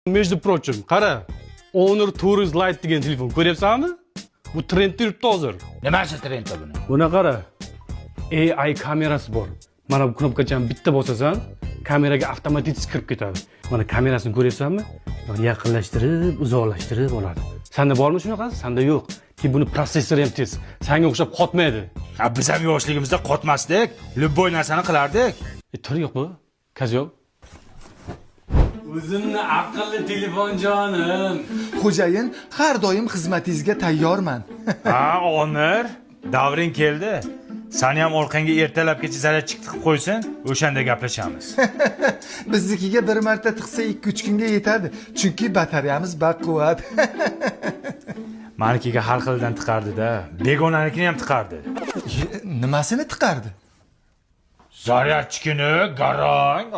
Между прочим, qara, Honor Tourist Lite degan telefon ko'ryapsanmi? Bu trendda yuribdi hozir. Nimasi trendda buni? Buni qara. AI kamerasi bor. Mana bu knopkachani bitta bosasan, kameraga avtomatik kirib ketadi. Mana kamerasini ko'ryapsanmi? Yaqinlashtirib, uzoqlashtirib oladi. Senda bormi shunaqasi? Senda yo'q. Ki buni protsessori ham tez. Senga o'xshab qotmaydi. Ha, biz ham yoshligimizda qotmasdik, любой narsani qilardik. Tur yo'qmi? Kazyob. O'zimni aqlli telefonjonim. Xo'jayin, har doim xizmatingizga tayyorman. Ha, Onur, davring keldi. Seni ham orqangga ertalabgacha zaryadchi tiqib qo'ysin, o'shanda gaplashamiz. Biznikiga bir marta tiqsa 2-3 kunga yetadi, chunki batareyamiz baquvvat. Manikiga har xildan tiqardi-da, begonanikini ham tiqardi. Nimasini tiqardi? Zaryadchikini garang.